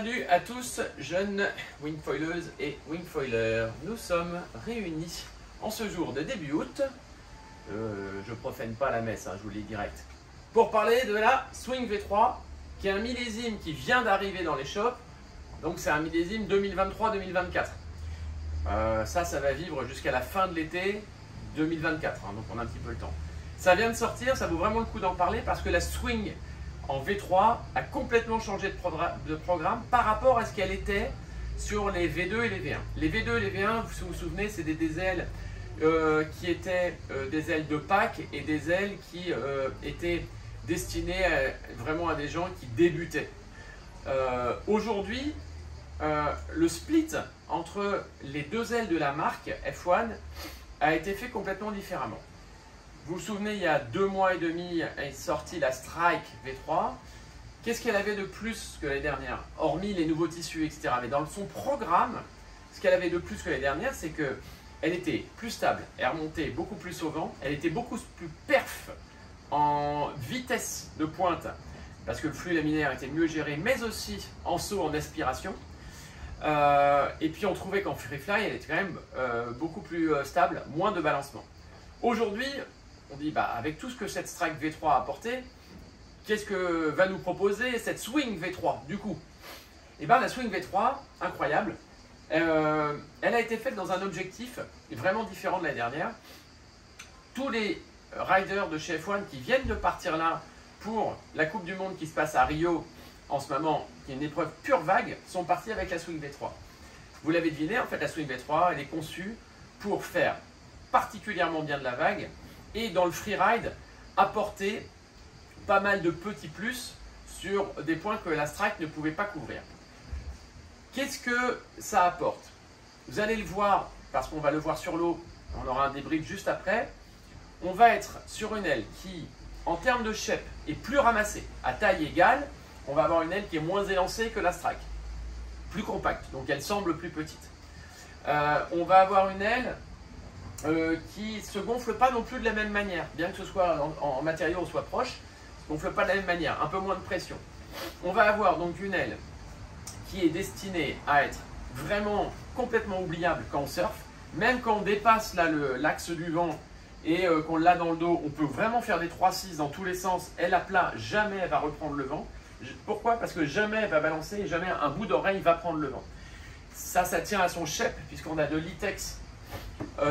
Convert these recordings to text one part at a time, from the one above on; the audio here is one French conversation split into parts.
Salut à tous, jeunes wingfoileuses et wingfoilers. Nous sommes réunis en ce jour de début août. Je profane pas la messe, je vous le dis direct. Pour parler de la Swing V3, qui est un millésime qui vient d'arriver dans les shops. Donc c'est un millésime 2023-2024. Ça va vivre jusqu'à la fin de l'été 2024, donc on a un petit peu le temps. Ça vient de sortir, ça vaut vraiment le coup d'en parler parce que la Swing en V3 a complètement changé de programme par rapport à ce qu'elle était sur les V2 et les V1. Les V2 et les V1, vous vous souvenez, c'est des ailes qui étaient des ailes de Pâques et des ailes qui étaient destinées vraiment à des gens qui débutaient. Aujourd'hui, le split entre les deux ailes de la marque F1 a été fait complètement différemment. Vous vous souvenez, il y a 2 mois et demi est sortie la Strike V3. Qu'est-ce qu'elle avait de plus que l'année dernière, hormis les nouveaux tissus, etc. Mais dans son programme, ce qu'elle avait de plus que l'année dernière, c'est qu'elle était plus stable, elle remontait beaucoup plus au vent, elle était beaucoup plus perf en vitesse de pointe, parce que le flux laminaire était mieux géré, mais aussi en saut, en aspiration. Et puis on trouvait qu'en freefly, elle était quand même beaucoup plus stable, moins de balancement. Aujourd'hui, on dit, avec tout ce que cette Strike V3 a apporté, qu'est-ce que va nous proposer cette Swing V3 du coup? Et bien la Swing V3, incroyable, elle a été faite dans un objectif vraiment différent de l'année dernière. Tous les riders de chez F1 qui viennent de partir là pour la Coupe du Monde qui se passe à Rio en ce moment, qui est une épreuve pure vague, sont partis avec la Swing V3. Vous l'avez deviné, en fait la Swing V3, elle est conçue pour faire particulièrement bien de la vague et dans le freeride apporter pas mal de petits plus sur des points que la Strike ne pouvait pas couvrir. Qu'est-ce que ça apporte? Vous allez le voir parce qu'on va le voir sur l'eau, on aura un débrief juste après. On va être sur une aile qui, en termes de shape, est plus ramassée. À taille égale, on va avoir une aile qui est moins élancée que la Strike, plus compacte, donc elle semble plus petite. On va avoir une aile qui ne se gonfle pas non plus de la même manière, bien que ce soit en matériaux on soit proche, ne gonfle pas de la même manière, un peu moins de pression. On va avoir donc une aile qui est destinée à être vraiment complètement oubliable quand on surfe, même quand on dépasse l'axe du vent et qu'on l'a dans le dos, on peut vraiment faire des 3-6 dans tous les sens, elle à plat, jamais elle va reprendre le vent. Pourquoi? Parce que jamais elle va balancer et jamais un bout d'oreille va prendre le vent. Ça tient à son shape puisqu'on a de l'itex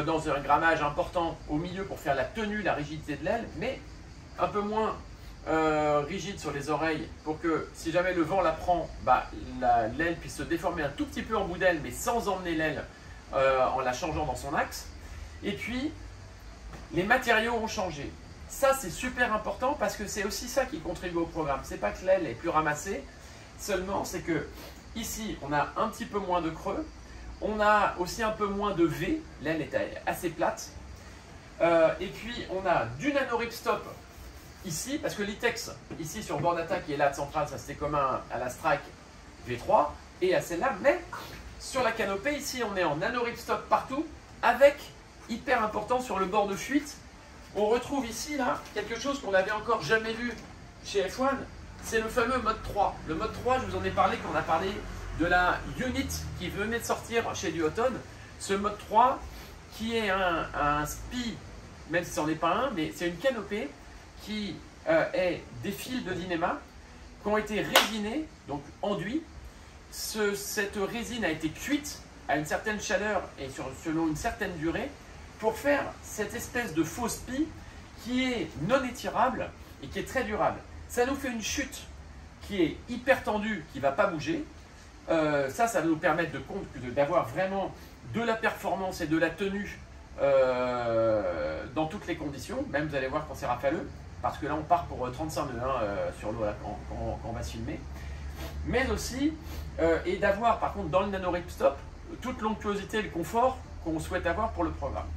dans un grammage important au milieu pour faire la tenue, la rigidité de l'aile, mais un peu moins rigide sur les oreilles pour que si jamais le vent la prend, l'aile puisse se déformer un tout petit peu en bout d'aile mais sans emmener l'aile en la changeant dans son axe. Et puis les matériaux ont changé. Ça c'est super important parce que c'est aussi ça qui contribue au programme. C'est pas que l'aile est plus ramassée, seulement c'est que ici on a un petit peu moins de creux. On a aussi un peu moins de V, l'aile est assez plate. Et puis on a du nano ripstop ici, parce que l'itex, ici sur bord d'attaque qui est là de centrale, ça c'était commun à la Strike V3 et à celle-là. Mais sur la canopée, ici on est en nano ripstop partout, avec, hyper important, sur le bord de fuite, on retrouve ici là quelque chose qu'on n'avait encore jamais vu chez F1, c'est le fameux mode 3. Le mode 3, je vous en ai parlé quand on a parlé de la Unit qui venait de sortir chez Duotone. Ce mode 3 qui est un SPI, même si ce n'en est pas un, mais c'est une canopée qui est des fils de Dynéma qui ont été résinés, donc enduits. Cette résine a été cuite à une certaine chaleur et selon une certaine durée pour faire cette espèce de faux SPI qui est non étirable et qui est très durable. Ça nous fait une chute qui est hyper tendue, qui ne va pas bouger. Ça va nous permettre d'avoir vraiment de la performance et de la tenue dans toutes les conditions. Même vous allez voir quand c'est rafaleux, parce que là on part pour 35 nœuds sur l'eau quand on va se filmer. Mais aussi, et d'avoir par contre dans le nano ripstop toute l'onctuosité et le confort qu'on souhaite avoir pour le programme.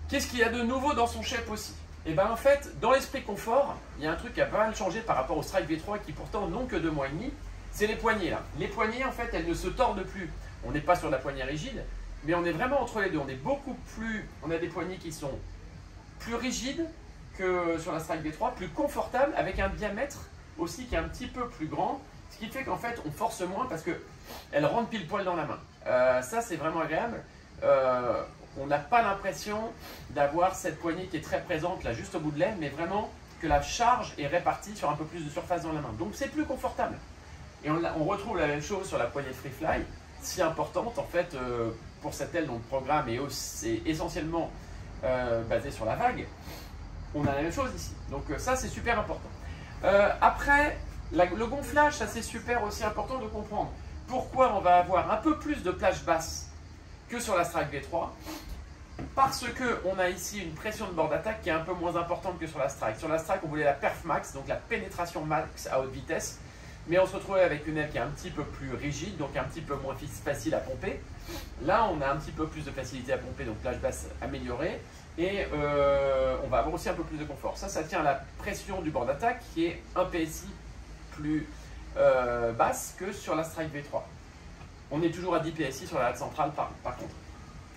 Qu'est-ce qu'il y a de nouveau dans son shape aussi? Et bien en fait, dans l'esprit confort, il y a un truc qui a pas mal changé par rapport au Strike V3 qui pourtant n'ont que 2 mois et demi. C'est les poignées là. Les poignées en fait elles ne se tordent plus. On n'est pas sur la poignée rigide, mais on est vraiment entre les deux. On a des poignées qui sont plus rigides que sur la Strike V3, plus confortables, avec un diamètre aussi qui est un petit peu plus grand, Ce qui fait qu'en fait, on force moins parce qu'elle rentre pile poil dans la main. Ça, c'est vraiment agréable. On n'a pas l'impression d'avoir cette poignée qui est très présente là juste au bout de l'aile, mais vraiment que la charge est répartie sur un peu plus de surface dans la main. Donc c'est plus confortable. Et on retrouve la même chose sur la poignée de Freefly, si importante en fait pour cette aile dont le programme est essentiellement basé sur la vague. On a la même chose ici. Donc ça c'est super important. Après, le gonflage, ça c'est super aussi important de comprendre. Pourquoi on va avoir un peu plus de plage basse que sur la Strike V3? Parce qu'on a ici une pression de bord d'attaque qui est un peu moins importante que sur la Strike. Sur la Strike, on voulait la perf max, donc la pénétration max à haute vitesse. Mais on se retrouvait avec une aile qui est un petit peu plus rigide, donc un petit peu moins facile à pomper. Là, on a un petit peu plus de facilité à pomper, donc plage basse améliorée. Et on va avoir aussi un peu plus de confort. Ça tient à la pression du bord d'attaque qui est un PSI plus basse que sur la Strike V3. On est toujours à 10 PSI sur la latte centrale par contre.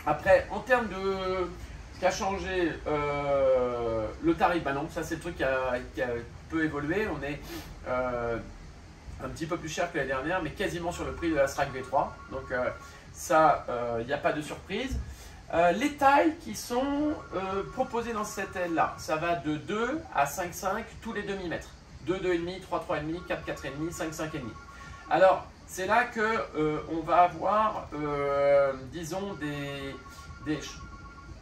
Après, en termes de ce qui a changé, le tarif, bah non, ça c'est le truc qui a peu évolué. On est un petit peu plus cher que l'année dernière, mais quasiment sur le prix de la Strike V3. Donc ça, il n'y a pas de surprise. Les tailles qui sont proposées dans cette aile-là, ça va de 2 à 5,5 tous les demi-mètres. 2, 2,5, 3, 3,5, 4, 4,5, 5, 5,5. Alors, c'est là qu'on va avoir, disons,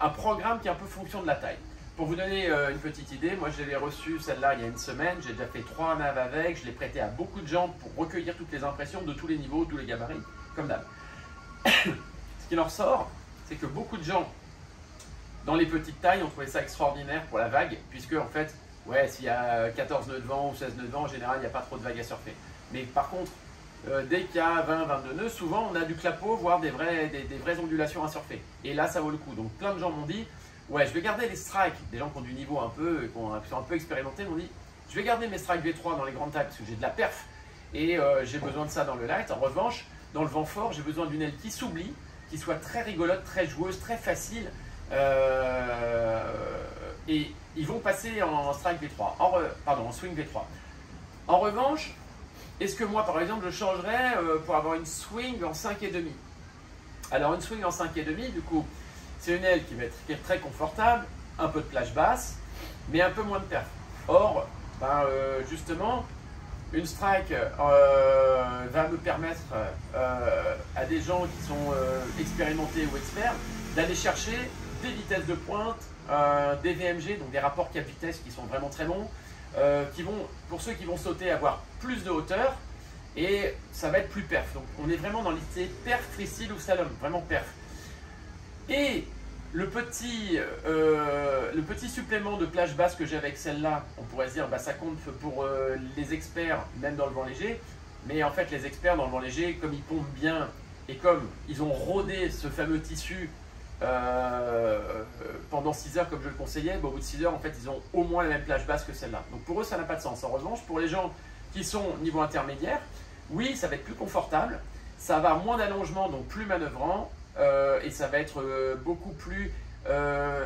un programme qui est un peu fonction de la taille. Pour vous donner une petite idée, moi je l'ai reçue celle-là il y a une semaine, j'ai déjà fait 3 naves avec, je l'ai prêté à beaucoup de gens pour recueillir toutes les impressions de tous les niveaux, tous les gabarits, comme d'hab. Ce qui en ressort, c'est que beaucoup de gens, dans les petites tailles, ont trouvé ça extraordinaire pour la vague, puisque en fait, ouais, s'il y a 14 nœuds de vent ou 16 nœuds de vent, en général, il n'y a pas trop de vagues à surfer. Mais par contre, dès qu'il y a 20, 22 nœuds, souvent on a du clapot, voire des vraies ondulations à surfer. Et là, ça vaut le coup. Donc plein de gens m'ont dit, ouais, je vais garder les strikes, des gens qui ont du niveau un peu, qui sont un peu expérimentés, m'ont dit, je vais garder mes strikes V3 dans les grandes tailles parce que j'ai de la perf et j'ai besoin de ça dans le light. En revanche, dans le vent fort, j'ai besoin d'une aile qui s'oublie, qui soit très rigolote, très joueuse, très facile. Et ils vont passer en strike V3, en swing V3. En revanche, est-ce que moi, par exemple, je changerais pour avoir une swing en 5,5? Alors, une swing en 5,5, du coup, c'est une aile qui est très confortable, un peu de plage basse, mais un peu moins de perf. Or, justement, une strike va me permettre à des gens qui sont expérimentés ou experts d'aller chercher des vitesses de pointe, des VMG, donc des rapports cap-vitesse qui sont vraiment très bons, qui vont, pour ceux qui vont sauter, avoir plus de hauteur et ça va être plus perf. Donc on est vraiment dans l'idée perf, freestyle ou slalom, vraiment perf. Et le petit supplément de plage basse que j'ai avec celle-là, on pourrait se dire bah, ça compte pour les experts, même dans le vent léger. Mais en fait, les experts dans le vent léger, comme ils pompent bien et comme ils ont rodé ce fameux tissu pendant 6 heures, comme je le conseillais, bah, au bout de 6 heures, en fait, ils ont au moins la même plage basse que celle-là. Donc pour eux, ça n'a pas de sens. En revanche, pour les gens qui sont niveau intermédiaire, oui, ça va être plus confortable, ça va avoir moins d'allongement, donc plus manœuvrant. Et ça va être beaucoup plus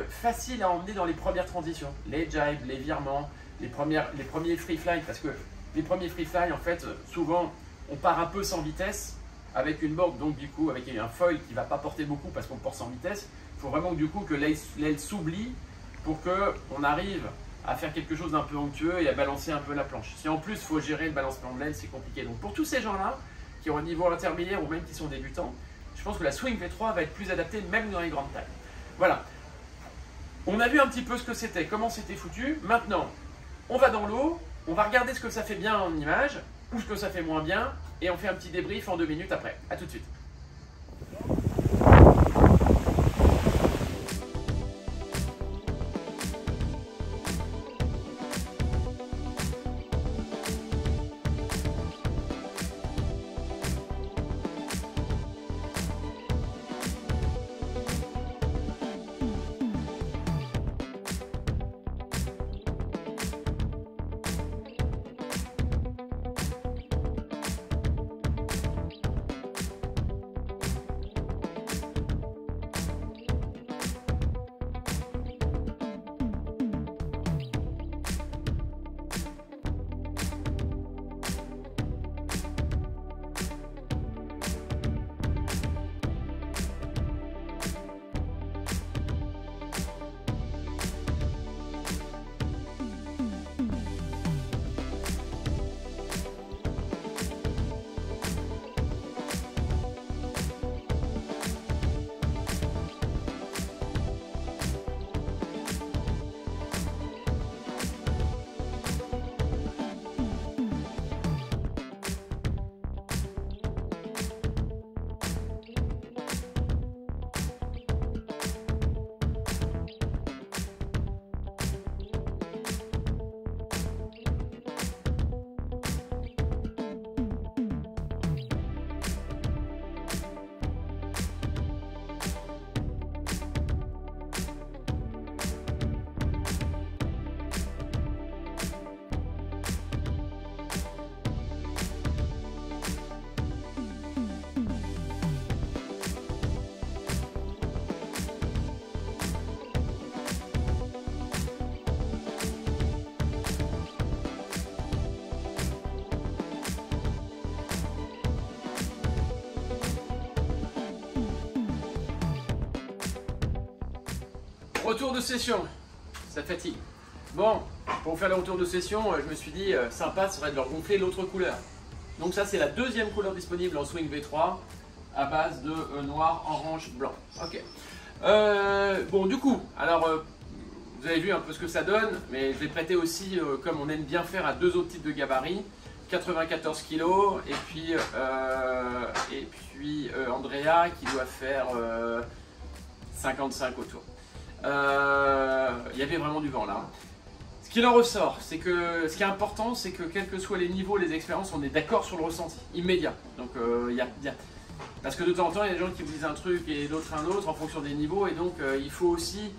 facile à emmener dans les premières transitions, les jibes, les virements, les premiers free fly, parce que les premiers free fly, en fait, souvent, on part un peu sans vitesse avec une board, donc du coup, avec un foil qui ne va pas porter beaucoup parce qu'on porte sans vitesse. Il faut vraiment que, du coup, que l'aile s'oublie pour qu'on arrive à faire quelque chose d'un peu onctueux et à balancer un peu la planche. Si en plus, il faut gérer le balancement de l'aile, c'est compliqué. Donc pour tous ces gens-là, qui ont un niveau intermédiaire ou même qui sont débutants, je pense que la Swing V3 va être plus adaptée même dans les grandes tailles. Voilà. On a vu un petit peu ce que c'était, comment c'était foutu. Maintenant, on va dans l'eau, on va regarder ce que ça fait bien en image ou ce que ça fait moins bien et on fait un petit débrief en 2 minutes après. A tout de suite. Retour de session, ça fatigue. Bon, pour faire le retour de session, je me suis dit, sympa, ce serait de leur gonfler l'autre couleur. Donc ça, c'est la deuxième couleur disponible en Swing V3, à base de noir, orange, blanc. Ok. Bon, du coup, alors, vous avez vu un peu ce que ça donne, mais je l'ai prêté aussi, comme on aime bien faire, à deux autres types de gabarits. 94 kg, et puis Andrea qui doit faire 55 autour. Il y avait vraiment du vent là. Ce qu'il en ressort, c'est que ce qui est important, c'est que quels que soient les niveaux, les expériences, on est d'accord sur le ressenti immédiat. Donc parce que de temps en temps, il y a des gens qui vous disent un truc et d'autres un autre en fonction des niveaux, et donc il faut aussi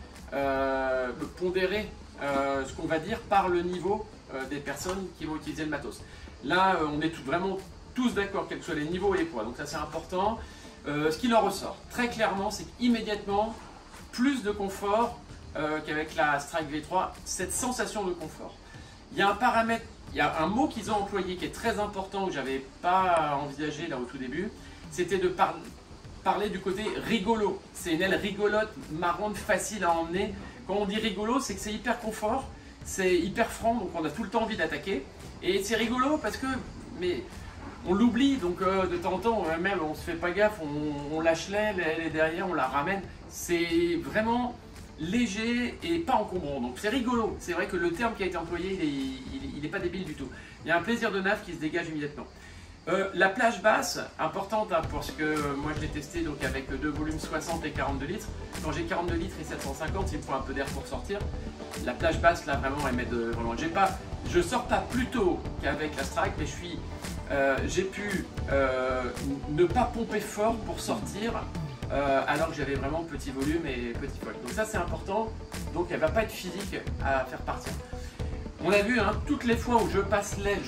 pondérer ce qu'on va dire par le niveau des personnes qui vont utiliser le matos. Là, on est vraiment tous d'accord, quels que soient les niveaux et les poids, donc ça c'est important. Ce qu'il en ressort, très clairement, c'est qu'immédiatement, plus de confort qu'avec la Strike V3, cette sensation de confort. Il y a un paramètre, il y a un mot qu'ils ont employé qui est très important, que je n'avais pas envisagé là au tout début, c'était de parler du côté rigolo. C'est une aile rigolote, marrante, facile à emmener. Quand on dit rigolo, c'est que c'est hyper confort, c'est hyper franc, donc on a tout le temps envie d'attaquer. Et c'est rigolo parce que, mais on l'oublie, donc de temps en temps, même on se fait pas gaffe, on lâche l'aile, elle est derrière, on la ramène. C'est vraiment léger et pas encombrant, donc c'est rigolo. C'est vrai que le terme qui a été employé, il n'est pas débile du tout. Il y a un plaisir de nave qui se dégage immédiatement. La plage basse, importante, hein, parce que moi je l'ai testé donc avec deux volumes 60 et 42 litres. Quand j'ai 42 litres et 750, il me faut un peu d'air pour sortir. La plage basse, là vraiment, elle m'aide vraiment. Je sors pas plus tôt qu'avec la Strike, mais j'ai pu ne pas pomper fort pour sortir, alors que j'avais vraiment petit volume et petit poil. Donc ça c'est important, donc elle va pas être physique à faire partir. On a vu, hein, toutes les fois où je passe l'aile,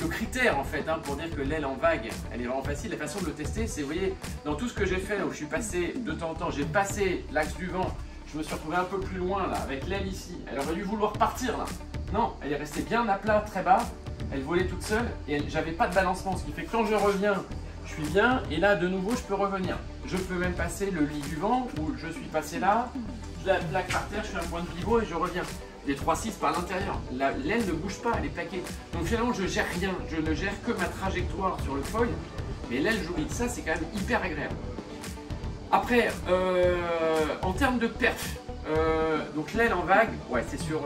le critère en fait, hein, pour dire que l'aile en vague, elle est vraiment facile, la façon de le tester, c'est, vous voyez, dans tout ce que j'ai fait, où je suis passé de temps en temps, j'ai passé l'axe du vent, je me suis retrouvé un peu plus loin là, avec l'aile ici, elle aurait dû vouloir partir là. Non, elle est restée bien à plat, très bas, elle volait toute seule, et j'avais pas de balancement, ce qui fait que quand je reviens, je suis bien, et là de nouveau je peux revenir. Je peux même passer le lit du vent, où je suis passé là, je la plaque par terre, je fais un point de pivot et je reviens. Les 3-6 par l'intérieur. L'aile ne bouge pas, elle est plaquée. Donc finalement, je gère rien. Je ne gère que ma trajectoire sur le foil. Mais l'aile, j'oublie. Ça, c'est quand même hyper agréable. Après, en termes de perf, donc l'aile en vague, ouais, c'est sûr,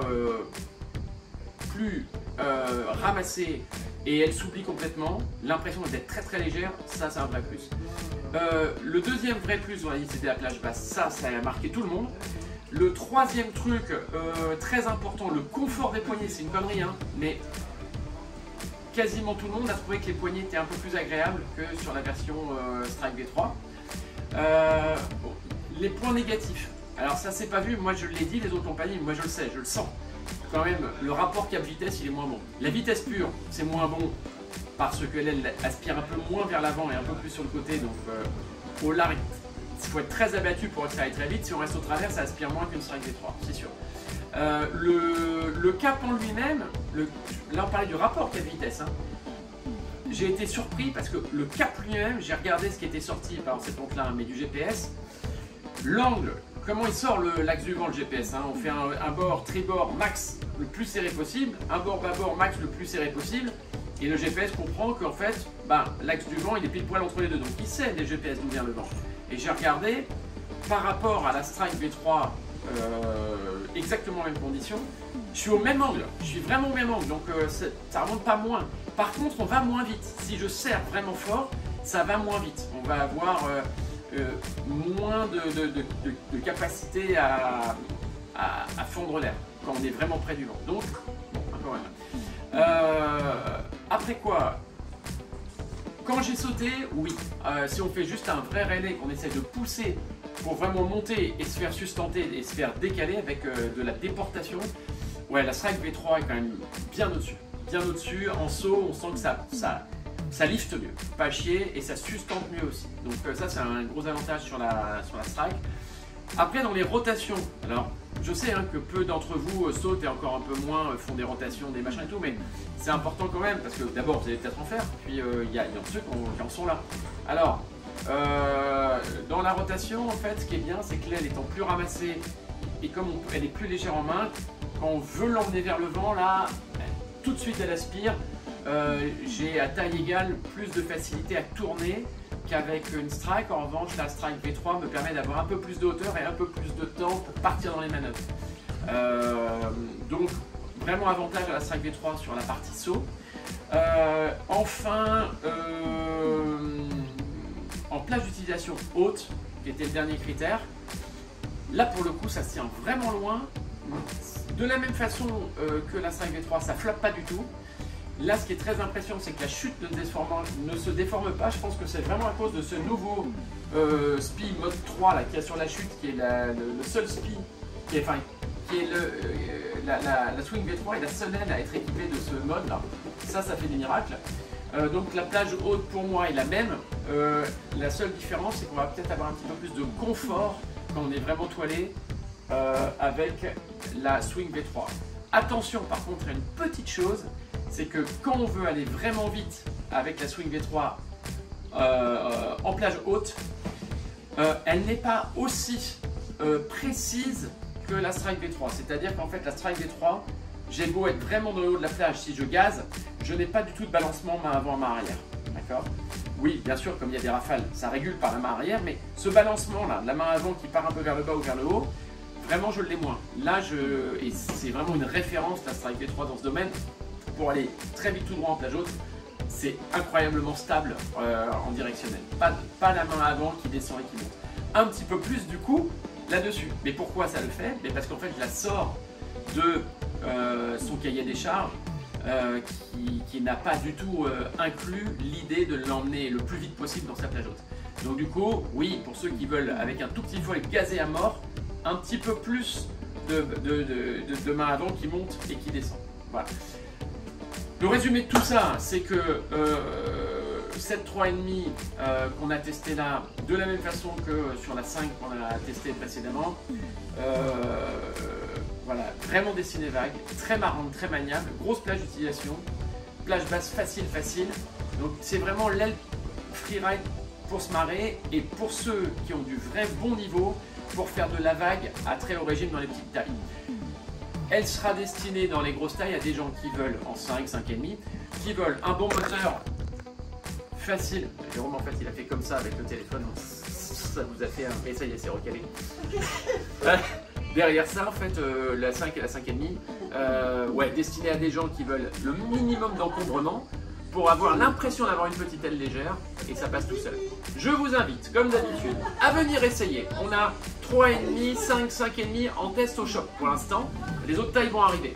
plus ramassée et elle s'oublie complètement. L'impression d'être très très légère, ça, c'est un vrai plus. Le deuxième vrai plus, c'était la plage basse. Ça a marqué tout le monde. Le troisième truc très important, le confort des poignets, c'est une connerie, hein, mais quasiment tout le monde a trouvé que les poignets étaient un peu plus agréables que sur la version Strike V3. Bon, les points négatifs, alors ça c'est pas vu, moi je l'ai dit, les autres compagnies, moi je le sais, je le sens. Quand même, le rapport cap-vitesse il est moins bon. La vitesse pure, c'est moins bon parce que l'aile aspire un peu moins vers l'avant et un peu plus sur le côté, donc au large. Il faut être très abattu pour accélérer très vite. Si on reste au travers, ça aspire moins qu'une Strike V3, c'est sûr. Le cap en lui-même, là on parlait du rapport cap-vitesse. Hein. J'ai été surpris parce que le cap lui-même, j'ai regardé ce qui était sorti par cette oncle-là, mais du GPS. L'angle, comment il sort l'axe du vent, le GPS. Hein. On fait un bord, tribord max le plus serré possible, un bord bâbord max le plus serré possible. Et le GPS comprend qu'en fait, l'axe du vent il est pile poil entre les deux. Donc il sait des GPS d'où vient le vent. Et j'ai regardé, par rapport à la Strike V3, exactement les mêmes conditions, je suis au même angle, je suis vraiment au même angle, donc ça remonte pas moins. Par contre, on va moins vite. Si je serre vraiment fort, ça va moins vite. On va avoir moins de capacité à fondre l'air quand on est vraiment près du vent. Donc, bon, encore même. Après quoi? Quand j'ai sauté, oui. Si on fait juste un vrai relais, qu'on essaie de pousser pour vraiment monter et se faire sustenter et se faire décaler avec de la déportation, ouais, la Strike V3 est quand même bien au-dessus. Bien au-dessus. En saut, on sent que ça lifte mieux, pas chier, et ça sustente mieux aussi. Donc ça, c'est un gros avantage sur la Strike. Après, dans les rotations, alors je sais hein, que peu d'entre vous sautent et encore un peu moins font des rotations, des machins et tout, mais c'est important quand même parce que d'abord vous allez peut-être en faire, puis il y a ceux qui en sont là. Alors, dans Dans la rotation, en fait, ce qui est bien, c'est que l'aile étant plus ramassée et comme elle est plus légère en main, quand on veut l'emmener vers le vent, là, tout de suite elle aspire. J'ai à taille égale plus de facilité à tourner qu'avec une strike. En revanche, la strike V3 me permet d'avoir un peu plus de hauteur et un peu plus de temps pour partir dans les manœuvres. Donc, vraiment avantage à la strike V3 sur la partie saut. Enfin, en plage d'utilisation haute, qui était le dernier critère, là pour le coup ça se tient vraiment loin. De la même façon que la strike V3, ça floppe pas du tout. Là, ce qui est très impressionnant, c'est que la chute ne se déforme pas. Je pense que c'est vraiment à cause de ce nouveau SPI mode 3 là, qu'il y a sur la chute, qui est le seul SPI, qui est la Swing V3 est la seule aile à être équipée de ce mode là. Ça fait des miracles. Donc la plage haute pour moi est la même. La seule différence, c'est qu'on va peut-être avoir un petit peu plus de confort quand on est vraiment toilé avec la Swing V3. Attention par contre à une petite chose, c'est que quand on veut aller vraiment vite avec la Swing V3 en plage haute, elle n'est pas aussi précise que la Strike V3. C'est-à-dire qu'en fait la Strike V3, j'ai beau être vraiment dans le haut de la plage, si je gaze, je n'ai pas du tout de balancement main avant, main arrière. D'accord? Oui, bien sûr, comme il y a des rafales, ça régule par la main arrière, mais ce balancement-là, de la main avant qui part un peu vers le bas ou vers le haut, vraiment je l'ai moins. Là, et c'est vraiment une référence, la Strike V3 dans ce domaine, pour aller très vite tout droit en plage haute, c'est incroyablement stable en directionnel. Pas la main avant qui descend et qui monte. Un petit peu plus du coup là-dessus. Mais pourquoi ça le fait? Mais parce qu'en fait, je la sors de son cahier des charges qui n'a pas du tout inclus l'idée de l'emmener le plus vite possible dans sa plage haute. Donc du coup, oui, pour ceux qui veulent avec un tout petit foil gazer à mort, un petit peu plus de main avant qui monte et qui descend. Voilà. Le résumé de tout ça, c'est que cette 3,5 qu'on a testé là, de la même façon que sur la 5 qu'on a testé précédemment, voilà, vraiment dessiné vague, très marrante, très maniable, grosse plage d'utilisation, plage basse facile. Donc c'est vraiment l'aile freeride pour se marrer et pour ceux qui ont du vrai bon niveau pour faire de la vague à très haut régime dans les petites tailles. Elle sera destinée dans les grosses tailles à des gens qui veulent en 5, 5,5, qui veulent un bon moteur facile. Jérôme en fait il a fait comme ça avec le téléphone, ça vous a fait un... Mais ça y est, c'est recalé. Derrière ça en fait, la 5 et la 5,5, ouais, destinée à des gens qui veulent le minimum d'encombrement pour avoir l'impression d'avoir une petite aile légère et ça passe tout seul. Je vous invite, comme d'habitude, à venir essayer. On a 3,5, 5, 5,5 en test au shop pour l'instant. Les autres tailles vont arriver.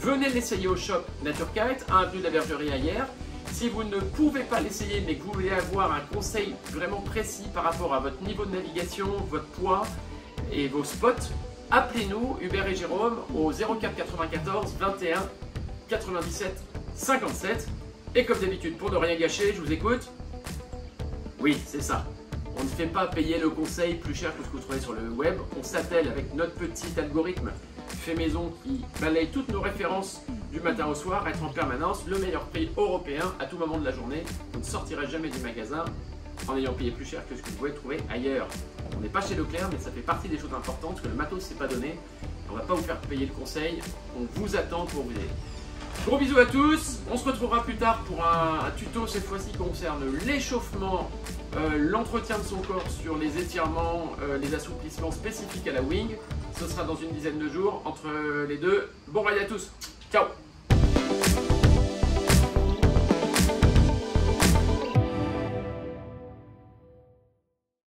Venez l'essayer au shop Naturkite, un avenue de la Bergerie hier. Si vous ne pouvez pas l'essayer mais que vous voulez avoir un conseil vraiment précis par rapport à votre niveau de navigation, votre poids et vos spots, appelez-nous, Hubert et Jérôme, au 04 94 21 97 57. Et comme d'habitude, pour ne rien gâcher, je vous écoute. Oui, c'est ça. On ne fait pas payer le conseil plus cher que ce que vous trouvez sur le web. On s'attelle avec notre petit algorithme fait maison qui balaye toutes nos références du matin au soir, être en permanence, le meilleur prix européen à tout moment de la journée. Vous ne sortirez jamais du magasin en ayant payé plus cher que ce que vous pouvez trouver ailleurs. On n'est pas chez Leclerc, mais ça fait partie des choses importantes parce que le matos c'est pas donné. On ne va pas vous faire payer le conseil, on vous attend pour vous aider. Gros bisous à tous, on se retrouvera plus tard pour un tuto cette fois-ci qui concerne l'échauffement, l'entretien de son corps sur les étirements, les assouplissements spécifiques à la wing. Ce sera dans une dizaine de jours entre les deux. Bon ride à tous, ciao!